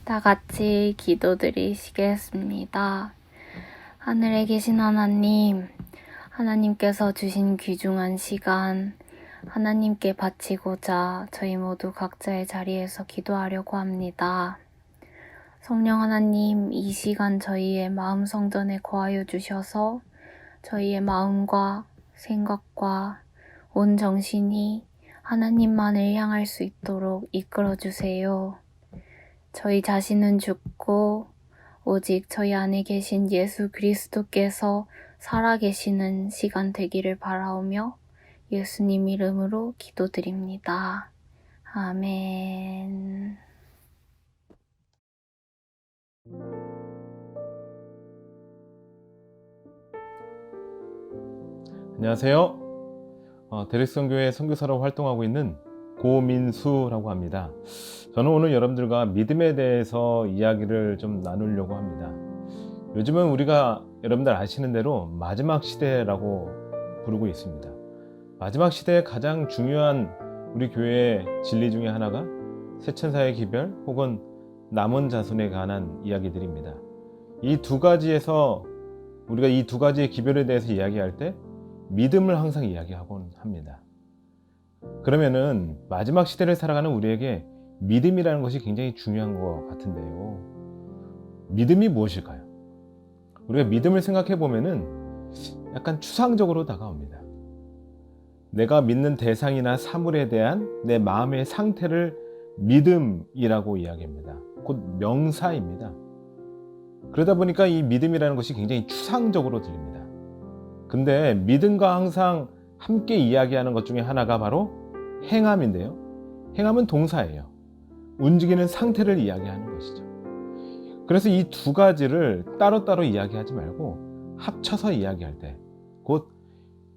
다 같이 기도드리시겠습니다. 하늘에 계신 하나님, 하나님께서 주신 귀중한 시간, 하나님께 바치고자 저희 모두 각자의 자리에서 기도하려고 합니다. 성령 하나님, 이 시간 저희의 마음 성전에 거하여 주셔서 저희의 마음과 생각과 온 정신이 하나님만을 향할 수 있도록 이끌어 주세요. 저희 자신은 죽고 오직 저희 안에 계신 예수 그리스도께서 살아계시는 시간 되기를 바라오며 예수님 이름으로 기도드립니다. 아멘. 안녕하세요. 대립선교회 선교사로 활동하고 있는 고민수라고 합니다. 저는 오늘 여러분들과 믿음에 대해서 이야기를 좀 나누려고 합니다. 요즘은 우리가 여러분들 아시는 대로 마지막 시대라고 부르고 있습니다. 마지막 시대의 가장 중요한 우리 교회의 진리 중에 하나가 새천사의 기별 혹은 남은 자손에 관한 이야기들입니다. 이 두 가지에서 우리가 이 두 가지의 기별에 대해서 이야기할 때 믿음을 항상 이야기하곤 합니다. 그러면은 마지막 시대를 살아가는 우리에게 믿음이라는 것이 굉장히 중요한 것 같은데요. 믿음이 무엇일까요? 우리가 믿음을 생각해 보면은 약간 추상적으로 다가옵니다. 내가 믿는 대상이나 사물에 대한 내 마음의 상태를 믿음이라고 이야기합니다. 곧 명사입니다. 그러다 보니까 이 믿음이라는 것이 굉장히 추상적으로 들립니다. 근데 믿음과 항상 함께 이야기하는 것 중에 하나가 바로 행함인데요. 행함은 동사예요. 움직이는 상태를 이야기하는 것이죠. 그래서 이 두 가지를 따로따로 이야기하지 말고 합쳐서 이야기할 때 곧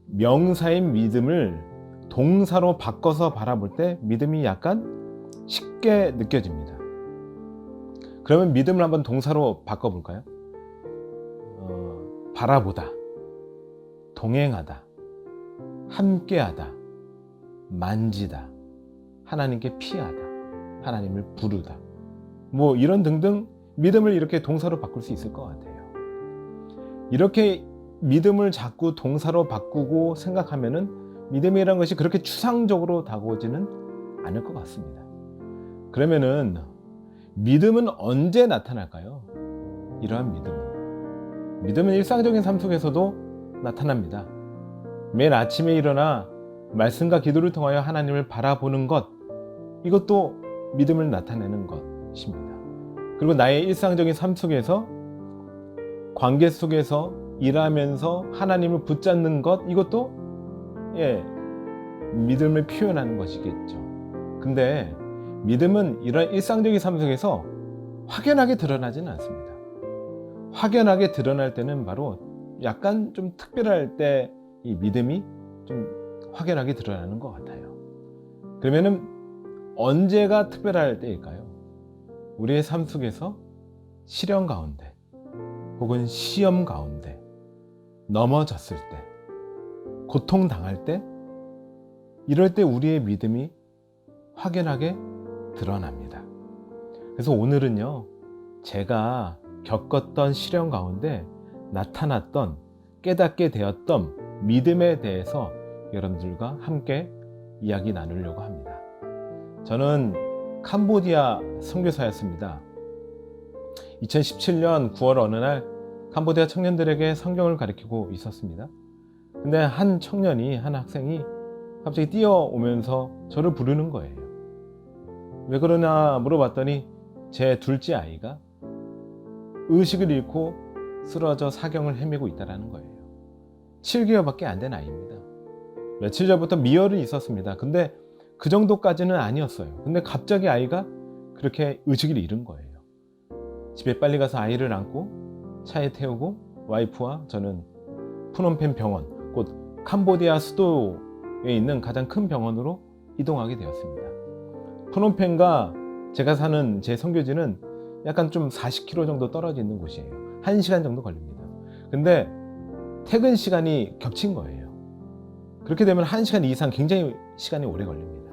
명사인 믿음을 동사로 바꿔서 바라볼 때 믿음이 약간 쉽게 느껴집니다. 그러면 믿음을 한번 동사로 바꿔볼까요? 바라보다, 동행하다, 함께하다, 만지다, 하나님께 피하다, 하나님을 부르다, 뭐 이런 등등 믿음을 이렇게 동사로 바꿀 수 있을 것 같아요. 이렇게 믿음을 자꾸 동사로 바꾸고 생각하면은 믿음이라는 것이 그렇게 추상적으로 다가오지는 않을 것 같습니다. 그러면은 믿음은 언제 나타날까요? 이러한 믿음은 일상적인 삶 속에서도 나타납니다. 매일 아침에 일어나 말씀과 기도를 통하여 하나님을 바라보는 것, 이것도 믿음을 나타내는 것입니다. 그리고 나의 일상적인 삶 속에서 관계 속에서 일하면서 하나님을 붙잡는 것, 이것도 믿음을 표현하는 것이겠죠. 근데 믿음은 이런 일상적인 삶 속에서 확연하게 드러나지는 않습니다. 확연하게 드러날 때는 바로 약간 좀 특별할 때 이 믿음이 좀 확연하게 드러나는 것 같아요. 그러면은 언제가 특별할 때일까요? 우리의 삶 속에서 시련 가운데 혹은 시험 가운데 넘어졌을 때, 고통당할 때, 이럴 때 우리의 믿음이 확연하게 드러납니다. 그래서 오늘은요, 제가 겪었던 시련 가운데 나타났던, 깨닫게 되었던 믿음에 대해서 여러분들과 함께 이야기 나누려고 합니다. 저는 캄보디아 선교사였습니다. 2017년 9월 어느 날 캄보디아 청년들에게 성경을 가르치고 있었습니다. 근데 한 학생이 갑자기 뛰어오면서 저를 부르는 거예요. 왜 그러냐 물어봤더니 제 둘째 아이가 의식을 잃고 쓰러져 사경을 헤매고 있다는 거예요. 7개월밖에 안 된 아이입니다. 며칠 전부터 미열은 있었습니다. 근데 그 정도까지는 아니었어요. 근데 갑자기 아이가 그렇게 의식을 잃은 거예요. 집에 빨리 가서 아이를 안고 차에 태우고 와이프와 저는 푸놈펜 병원, 곧 캄보디아 수도에 있는 가장 큰 병원으로 이동하게 되었습니다. 푸놈펜과 제가 사는 제 선교지는 약간 좀 40km 정도 떨어져 있는 곳이에요. 1시간 정도 걸립니다. 근데 퇴근 시간이 겹친 거예요. 그렇게 되면 1시간 이상 굉장히 시간이 오래 걸립니다.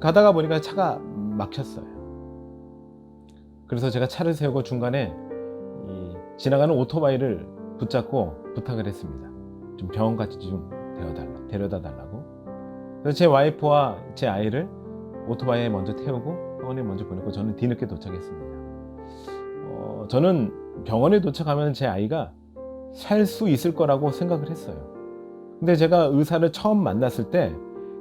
가다가 보니까 차가 막혔어요. 그래서 제가 차를 세우고 중간에 지나가는 오토바이를 붙잡고 부탁을 했습니다. 좀 병원까지 좀 데려다 달라고. 그래서 제 와이프와 제 아이를 오토바이에 먼저 태우고 병원에 먼저 보냈고 저는 뒤늦게 도착했습니다. 저는 병원에 도착하면 제 아이가 살 수 있을 거라고 생각을 했어요. 근데 제가 의사를 처음 만났을 때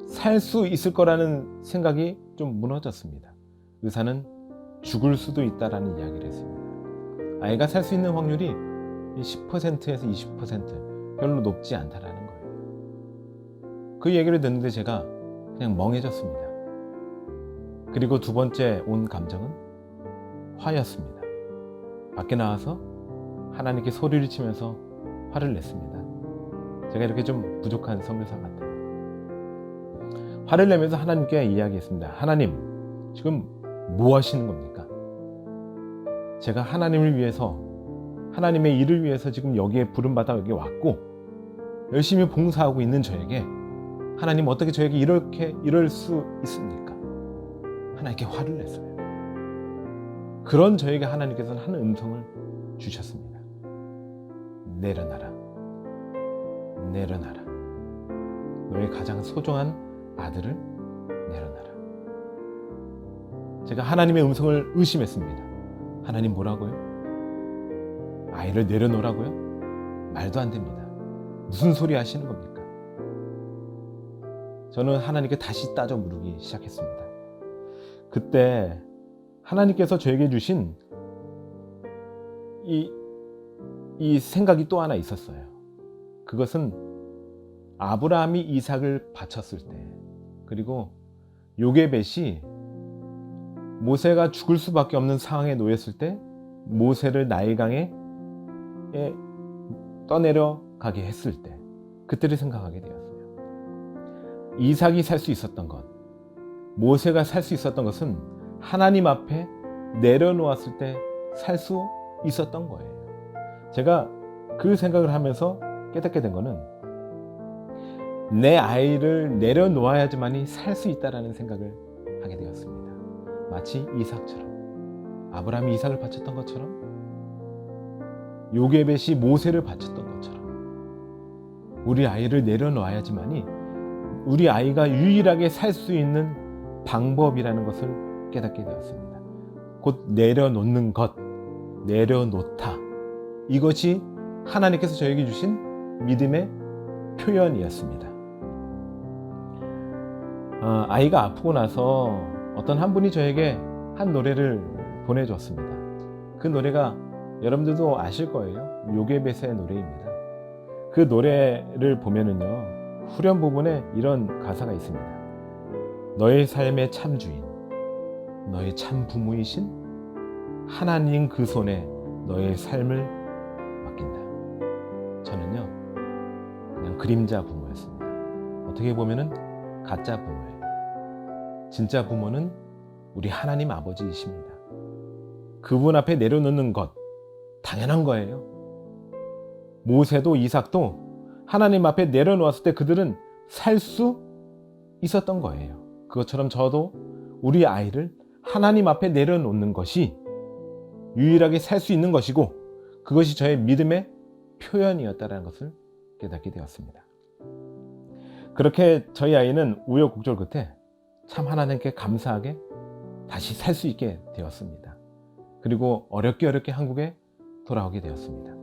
살 수 있을 거라는 생각이 좀 무너졌습니다. 의사는 죽을 수도 있다라는 이야기를 했습니다. 아이가 살 수 있는 확률이 10%에서 20% 별로 높지 않다라는 거예요. 그 얘기를 듣는데 제가 그냥 멍해졌습니다. 그리고 두 번째 온 감정은 화였습니다. 밖에 나와서 하나님께 소리를 치면서 화를 냈습니다. 제가 이렇게 좀 부족한 선교사 같아요. 화를 내면서 하나님께 이야기했습니다. 하나님, 지금 뭐 하시는 겁니까? 제가 하나님을 위해서, 하나님의 일을 위해서 지금 여기에 부름받아 여기 왔고 열심히 봉사하고 있는 저에게 하나님 어떻게 저에게 이럴 수 있습니까? 하나님께 화를 냈어요. 그런 저에게 하나님께서는 한 음성을 주셨습니다. 내려놔라. 내려놔라. 너의 가장 소중한 아들을 내려놔라. 제가 하나님의 음성을 의심했습니다. 하나님 뭐라고요? 아이를 내려놓으라고요? 말도 안 됩니다. 무슨 소리 하시는 겁니까? 저는 하나님께 다시 따져 물기 시작했습니다. 그때 하나님께서 저에게 주신 이 생각이 또 하나 있었어요. 그것은 아브라함이 이삭을 바쳤을 때, 그리고 요게벳이 모세가 죽을 수밖에 없는 상황에 놓였을 때 모세를 나일강에 떠내려가게 했을 때, 그때를 생각하게 되었어요. 이삭이 살 수 있었던 것, 모세가 살 수 있었던 것은 하나님 앞에 내려놓았을 때 살 수 있었던 거예요. 제가 그 생각을 하면서 깨닫게 된 거는 내 아이를 내려놓아야지만이 살 수 있다라는 생각을 하게 되었습니다. 마치 이삭처럼, 아브라함이 이삭을 바쳤던 것처럼, 요게벳이 모세를 바쳤던 것처럼 우리 아이를 내려놓아야지만이 우리 아이가 유일하게 살 수 있는 방법이라는 것을 깨닫게 되었습니다. 곧 내려놓는 것, 내려놓다. 이것이 하나님께서 저에게 주신 믿음의 표현이었습니다. 아이가 아프고 나서 어떤 한 분이 저에게 한 노래를 보내줬습니다. 그 노래가 여러분들도 아실 거예요. 요게벳의 노래입니다. 그 노래를 보면은요, 후렴 부분에 이런 가사가 있습니다. 너의 삶의 참 주인, 너의 참 부모이신 하나님 그 손에 너의 삶을 맡긴다. 저는요, 그냥 그림자 부모였습니다. 어떻게 보면은 가짜 부모예요. 진짜 부모는 우리 하나님 아버지이십니다. 그분 앞에 내려놓는 것, 당연한 거예요. 모세도 이삭도 하나님 앞에 내려놓았을 때 그들은 살 수 있었던 거예요. 그것처럼 저도 우리 아이를 하나님 앞에 내려놓는 것이 유일하게 살 수 있는 것이고, 그것이 저의 믿음의 표현이었다는 것을 깨닫게 되었습니다. 그렇게 저희 아이는 우여곡절 끝에 참 하나님께 감사하게 다시 살 수 있게 되었습니다. 그리고 어렵게 한국에 돌아오게 되었습니다.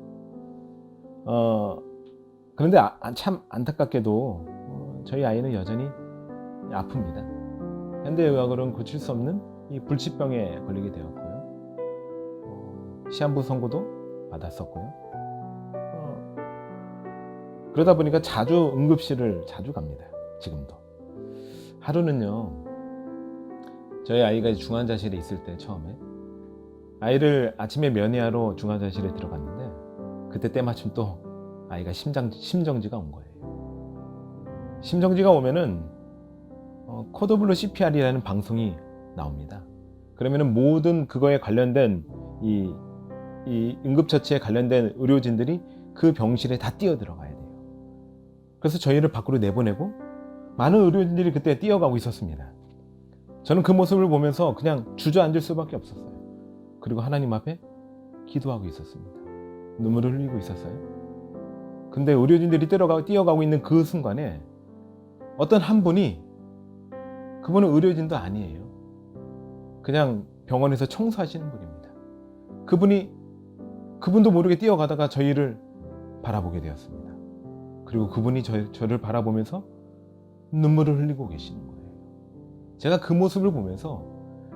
그런데 참 안타깝게도 저희 아이는 여전히 아픕니다. 현대의학으로는 고칠 수 없는 이 불치병에 걸리게 되었고요. 시한부 선고도 받았었고요. 그러다 보니까 자주 응급실을 자주 갑니다. 지금도. 하루는요, 저희 아이가 중환자실에 있을 때 처음에 아이를 아침에 면회하러 중환자실에 들어갔는데, 그때 때마침 또 아이가 심정지가 온 거예요. 심정지가 오면은 코드블루 CPR이라는 방송이 나옵니다. 그러면은 모든 그거에 관련된 이 응급처치에 관련된 의료진들이 그 병실에 다 뛰어 들어가야 돼요. 그래서 저희를 밖으로 내보내고 많은 의료진들이 그때 뛰어가고 있었습니다. 저는 그 모습을 보면서 그냥 주저앉을 수밖에 없었어요. 그리고 하나님 앞에 기도하고 있었습니다. 눈물을 흘리고 있었어요. 근데 의료진들이 뛰어가고 있는 그 순간에 어떤 한 분이, 그분은 의료진도 아니에요. 그냥 병원에서 청소하시는 분입니다. 그분도 모르게 뛰어가다가 저희를 바라보게 되었습니다. 그리고 그분이 저를 바라보면서 눈물을 흘리고 계시는 거예요. 제가 그 모습을 보면서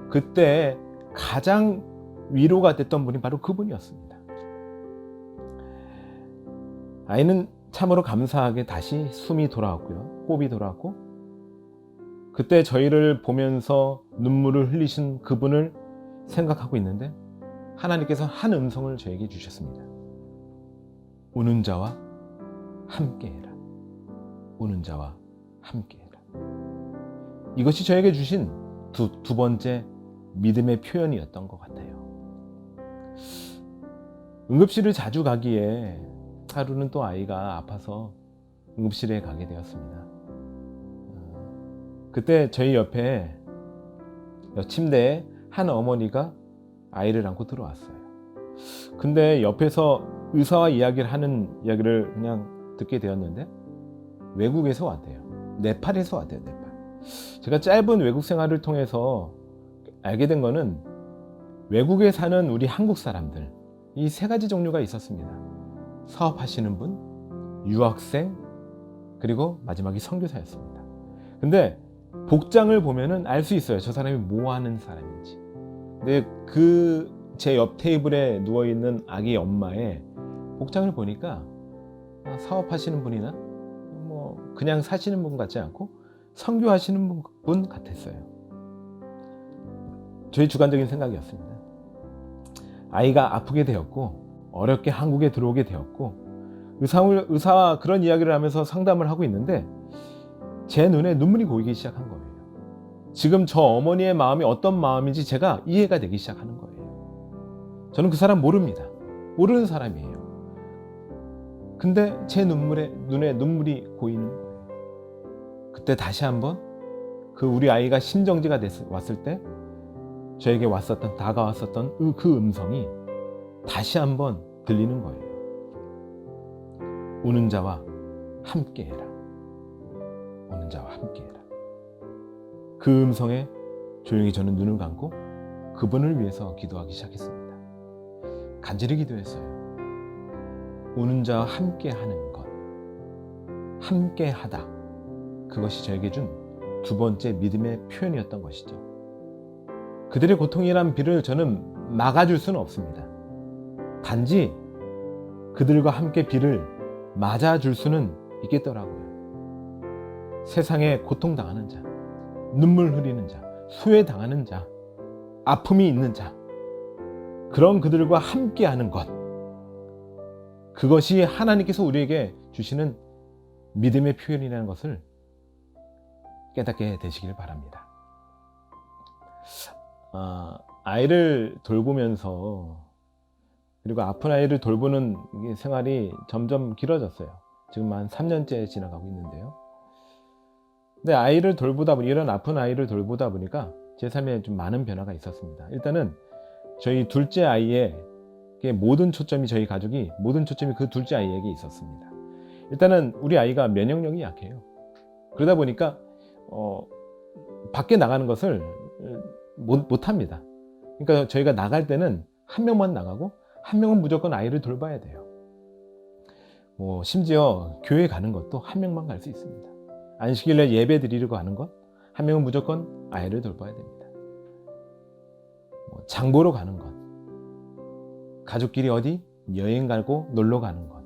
그때 가장 위로가 됐던 분이 바로 그분이었습니다. 아이는 참으로 감사하게 다시 숨이 돌아왔고요. 호흡이 돌아왔고, 그때 저희를 보면서 눈물을 흘리신 그분을 생각하고 있는데 하나님께서 한 음성을 저에게 주셨습니다. 우는 자와 함께해라. 우는 자와 함께해라. 이것이 저에게 주신 두 번째 믿음의 표현이었던 것 같아요. 응급실을 자주 가기에 하루는 또 아이가 아파서 응급실에 가게 되었습니다. 그때 저희 옆에 옆 침대에 한 어머니가 아이를 안고 들어왔어요. 근데 옆에서 의사와 이야기를 그냥 듣게 되었는데 외국에서 왔대요. 네팔에서 왔대요. 네팔. 제가 짧은 외국 생활을 통해서 알게 된 거는 외국에 사는 우리 한국 사람들, 이 세 가지 종류가 있었습니다. 사업하시는 분, 유학생, 그리고 마지막이 선교사였습니다. 근데 복장을 보면은 알 수 있어요. 저 사람이 뭐 하는 사람인지. 근데 제 옆 테이블에 누워있는 아기 엄마의 복장을 보니까 사업하시는 분이나 뭐 그냥 사시는 분 같지 않고 선교하시는 분 같았어요. 저희 주관적인 생각이었습니다. 아이가 아프게 되었고 어렵게 한국에 들어오게 되었고 의사와 그런 이야기를 하면서 상담을 하고 있는데 제 눈에 눈물이 고이기 시작한 거예요. 지금 저 어머니의 마음이 어떤 마음인지 제가 이해가 되기 시작하는 거예요. 저는 그 사람 모릅니다. 모르는 사람이에요. 근데 제 눈에 눈물이 고이는 거예요. 그때 다시 한번 우리 아이가 심정지가 왔을 때 저에게 다가왔었던 그 음성이 다시 한번 들리는 거예요. 우는 자와 함께해라. 우는 자와 함께해라. 그 음성에 조용히 저는 눈을 감고 그분을 위해서 기도하기 시작했습니다. 간절히 기도했어요. 우는 자와 함께하는 것, 함께하다. 그것이 저에게 준 두 번째 믿음의 표현이었던 것이죠. 그들의 고통이란 비를 저는 막아줄 수는 없습니다. 단지 그들과 함께 비를 맞아줄 수는 있겠더라고요. 세상에 고통당하는 자, 눈물 흐리는 자, 소외당하는 자, 아픔이 있는 자, 그런 그들과 함께하는 것, 그것이 하나님께서 우리에게 주시는 믿음의 표현이라는 것을 깨닫게 되시길 바랍니다. 아이를 돌보면서, 그리고 아픈 아이를 돌보는 생활이 점점 길어졌어요. 지금 한 3년째 지나가고 있는데요. 근데 이런 아픈 아이를 돌보다 보니까 제 삶에 좀 많은 변화가 있었습니다. 일단은 저희 둘째 아이의 모든 초점이, 저희 가족이 모든 초점이 그 둘째 아이에게 있었습니다. 일단은 우리 아이가 면역력이 약해요. 그러다 보니까 밖에 나가는 것을 못합니다. 그러니까 저희가 나갈 때는 한 명만 나가고 한 명은 무조건 아이를 돌봐야 돼요. 심지어 교회 가는 것도 한 명만 갈 수 있습니다. 안식일에 예배 드리려고 하는 것, 한 명은 무조건 아이를 돌봐야 됩니다. 장 보러 가는 것, 가족끼리 어디 여행 가고 놀러 가는 것,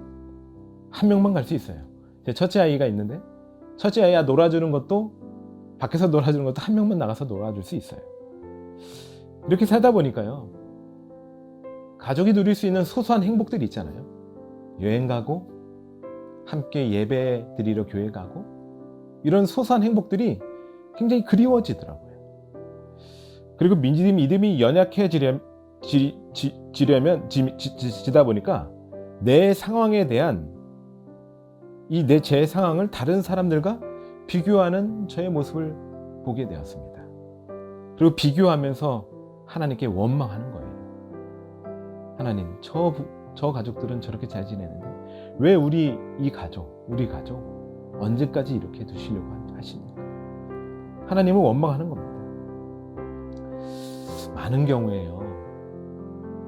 한 명만 갈 수 있어요. 제 첫째 아이가 있는데 첫째 아이가 놀아주는 것도, 밖에서 놀아주는 것도 한 명만 나가서 놀아줄 수 있어요. 이렇게 살다 보니까요, 가족이 누릴 수 있는 소소한 행복들이 있잖아요. 여행 가고 함께 예배 드리러 교회 가고, 이런 소소한 행복들이 굉장히 그리워지더라고요. 그리고 믿음이 연약해지다 보니까 내 상황에 대한 제 상황을 다른 사람들과 비교하는 저의 모습을 보게 되었습니다. 그리고 비교하면서 하나님께 원망하는 거예요. 하나님, 저 가족들은 저렇게 잘 지내는데 왜 우리 가족 언제까지 이렇게 두시려고 하십니까? 하나님은 원망하는 겁니다. 많은 경우에요,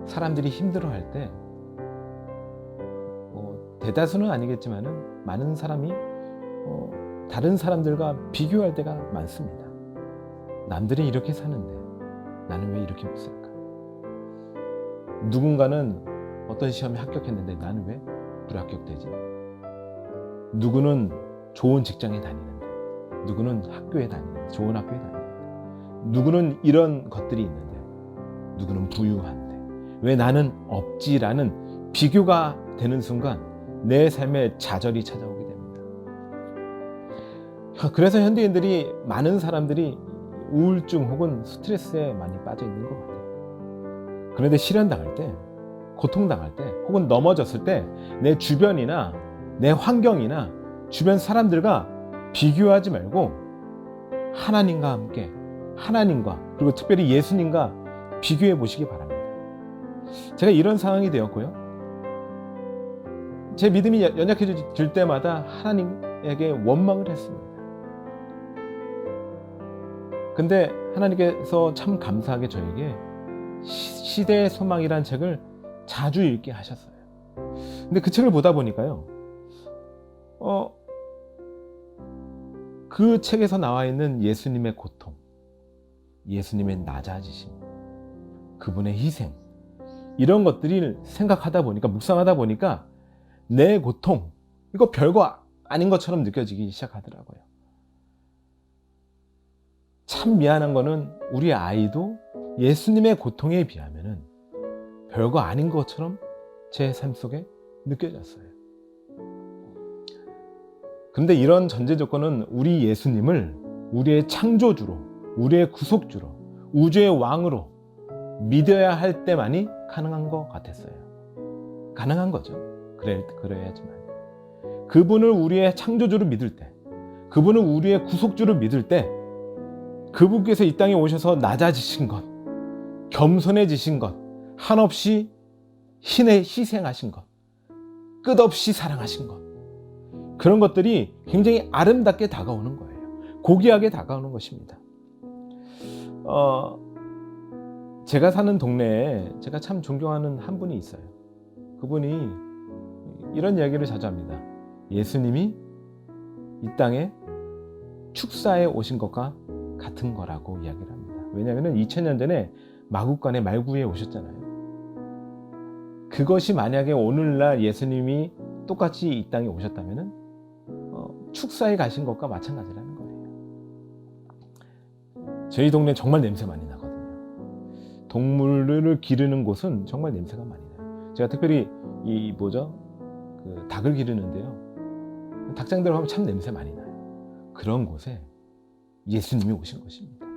사람들이 힘들어할 때 대다수는 아니겠지만은 많은 사람이 다른 사람들과 비교할 때가 많습니다. 남들이 이렇게 사는데 나는 왜 이렇게 못 살까? 누군가는 어떤 시험에 합격했는데 나는 왜 불합격되지? 누구는 좋은 직장에 다니는데, 누구는 학교에 다니는데, 좋은 학교에 다니는데, 누구는 이런 것들이 있는데, 누구는 부유한데 왜 나는 없지라는 비교가 되는 순간 내 삶에 좌절이 찾아오게 됩니다. 그래서 현대인들이, 많은 사람들이 우울증 혹은 스트레스에 많이 빠져 있는 것 같아요. 그런데 실현당할 때, 고통당할 때, 혹은 넘어졌을 때 내 주변이나 내 환경이나 주변 사람들과 비교하지 말고 하나님과 함께, 하나님과, 그리고 특별히 예수님과 비교해 보시기 바랍니다. 제가 이런 상황이 되었고요, 제 믿음이 연약해질 때마다 하나님에게 원망을 했습니다. 근데 하나님께서 참 감사하게 저에게 시대의 소망이란 책을 자주 읽게 하셨어요. 근데 그 책을 보다 보니까요, 그 책에서 나와 있는 예수님의 고통, 예수님의 낮아지심, 그분의 희생, 이런 것들을 생각하다 보니까, 묵상하다 보니까 내 고통, 이거 별거 아닌 것처럼 느껴지기 시작하더라고요. 참 미안한 거는 우리 아이도 예수님의 고통에 비하면은 별거 아닌 것처럼 제 삶 속에 느껴졌어요. 그런데 이런 전제 조건은 우리 예수님을 우리의 창조주로, 우리의 구속주로, 우주의 왕으로 믿어야 할 때만이 가능한 것 같았어요. 가능한 거죠. 그래야지만. 그분을 우리의 창조주로 믿을 때, 그분을 우리의 구속주로 믿을 때, 그분께서 이 땅에 오셔서 낮아지신 것, 겸손해지신 것, 한없이 희생하신 것, 끝없이 사랑하신 것, 그런 것들이 굉장히 아름답게 다가오는 거예요. 고귀하게 다가오는 것입니다. 제가 사는 동네에 제가 참 존경하는 한 분이 있어요. 그분이 이런 이야기를 자주 합니다. 예수님이 이 땅에 축사에 오신 것과 같은 거라고 이야기를 합니다. 왜냐하면 2000년 전에 마국간의 말구에 오셨잖아요. 그것이 만약에 오늘날 예수님이 똑같이 이 땅에 오셨다면 축사에 가신 것과 마찬가지라는 거예요. 저희 동네 정말 냄새 많이 나거든요. 동물을 기르는 곳은 정말 냄새가 많이 나요. 제가 특별히 그 닭을 기르는데요, 닭장들 하면 참 냄새 많이 나요. 그런 곳에 예수님이 오신 것입니다.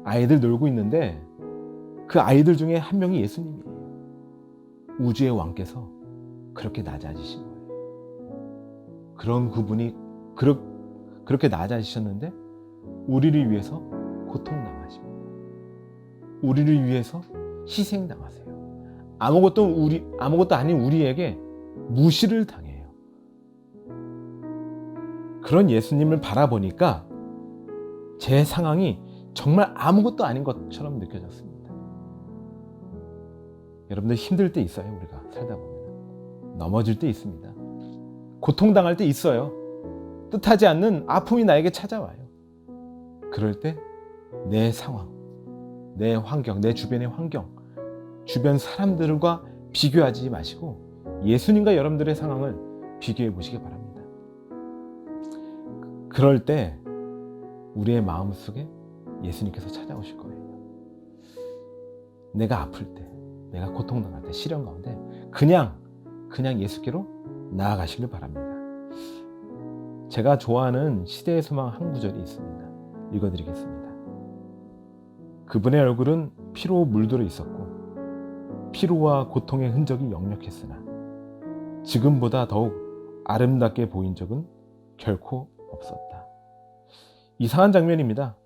아이들 놀고 있는데 그 아이들 중에 한 명이 예수님이에요. 우주의 왕께서 그렇게 낮아지신 거예요. 그런 그분이 그렇게 낮아지셨는데 우리를 위해서 고통당하십니다. 우리를 위해서 희생당하세요. 아무것도 아닌 우리에게 무시를 당해요. 그런 예수님을 바라보니까 제 상황이 정말 아무것도 아닌 것처럼 느껴졌습니다. 여러분들 힘들 때 있어요. 우리가 살다 보면 넘어질 때 있습니다. 고통당할 때 있어요. 뜻하지 않는 아픔이 나에게 찾아와요. 그럴 때 내 상황, 내 환경, 내 주변의 환경, 주변 사람들과 비교하지 마시고 예수님과 여러분들의 상황을 비교해 보시기 바랍니다. 그럴 때 우리의 마음속에 예수님께서 찾아오실 거예요. 내가 아플 때, 내가 고통당할 때, 시련 가운데 그냥 예수께로 나아가시길 바랍니다. 제가 좋아하는 시대의 소망 한 구절이 있습니다. 읽어드리겠습니다. 그분의 얼굴은 피로 물들어 있었고 피로와 고통의 흔적이 역력했으나 지금보다 더욱 아름답게 보인 적은 결코 없었다. 이상한 장면입니다.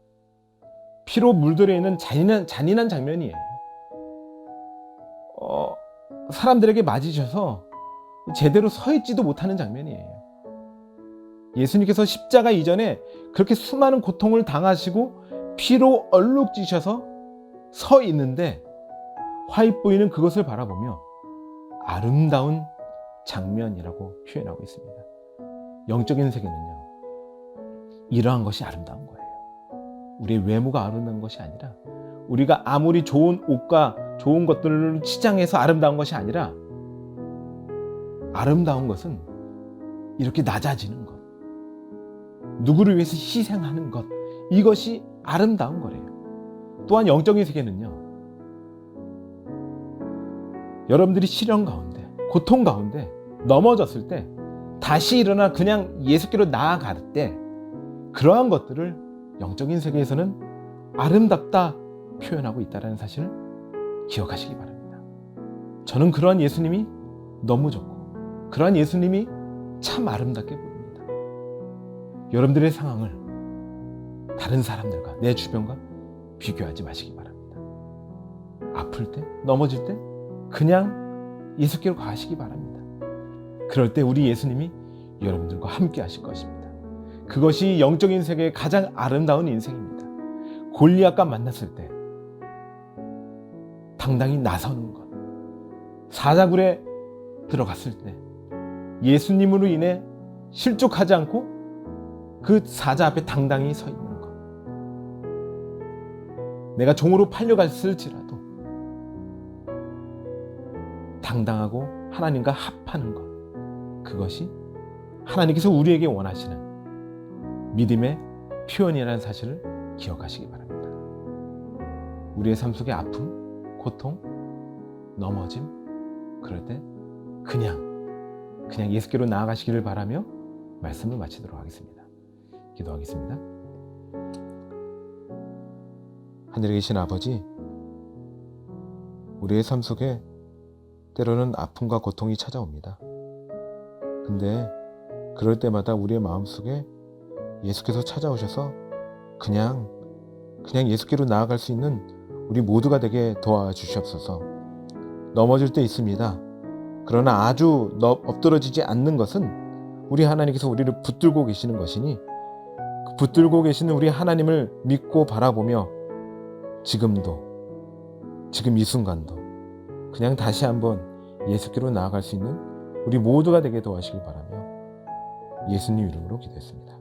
피로 물들어 있는 잔인한 장면이에요. 사람들에게 맞으셔서 제대로 서 있지도 못하는 장면이에요. 예수님께서 십자가 이전에 그렇게 수많은 고통을 당하시고 피로 얼룩지셔서 서 있는데 화입부인은 그것을 바라보며 아름다운 장면이라고 표현하고 있습니다. 영적인 세계는요, 이러한 것이 아름다운 거예요. 우리의 외모가 아름다운 것이 아니라, 우리가 아무리 좋은 옷과 좋은 것들을 치장해서 아름다운 것이 아니라, 아름다운 것은 이렇게 낮아지는 것, 누구를 위해서 희생하는 것, 이것이 아름다운 거래요. 또한 영적인 세계는요, 여러분들이 시련 가운데, 고통 가운데 넘어졌을 때 다시 일어나 그냥 예수께로 나아갈 때, 그러한 것들을 영적인 세계에서는 아름답다 표현하고 있다는 사실을 기억하시기 바랍니다. 저는 그러한 예수님이 너무 좋고, 그러한 예수님이 참 아름답게 보입니다. 여러분들의 상황을 다른 사람들과, 내 주변과 비교하지 마시기 바랍니다. 아플 때, 넘어질 때 그냥 예수께로 가시기 바랍니다. 그럴 때 우리 예수님이 여러분들과 함께 하실 것입니다. 그것이 영적인 세계의 가장 아름다운 인생입니다. 골리앗과 만났을 때 당당히 나서는 것, 사자굴에 들어갔을 때 예수님으로 인해 실족하지 않고 그 사자 앞에 당당히 서 있는 것, 내가 종으로 팔려갔을지라도 당당하고 하나님과 합하는 것, 그것이 하나님께서 우리에게 원하시는 믿음의 표현이라는 사실을 기억하시기 바랍니다. 우리의 삶 속의 아픔, 고통, 넘어짐, 그럴 때 그냥 예수께로 나아가시기를 바라며 말씀을 마치도록 하겠습니다. 기도하겠습니다. 하늘에 계신 아버지, 우리의 삶 속에 때로는 아픔과 고통이 찾아옵니다. 근데 그럴 때마다 우리의 마음속에 예수께서 찾아오셔서 그냥 예수께로 나아갈 수 있는 우리 모두가 되게 도와주시옵소서. 넘어질 때 있습니다. 그러나 아주 엎드러지지 않는 것은 우리 하나님께서 우리를 붙들고 계시는 것이니, 그 붙들고 계시는 우리 하나님을 믿고 바라보며 지금 이 순간도 그냥 다시 한번 예수께로 나아갈 수 있는 우리 모두가 되게 도와주시길 바라며 예수님 이름으로 기도했습니다.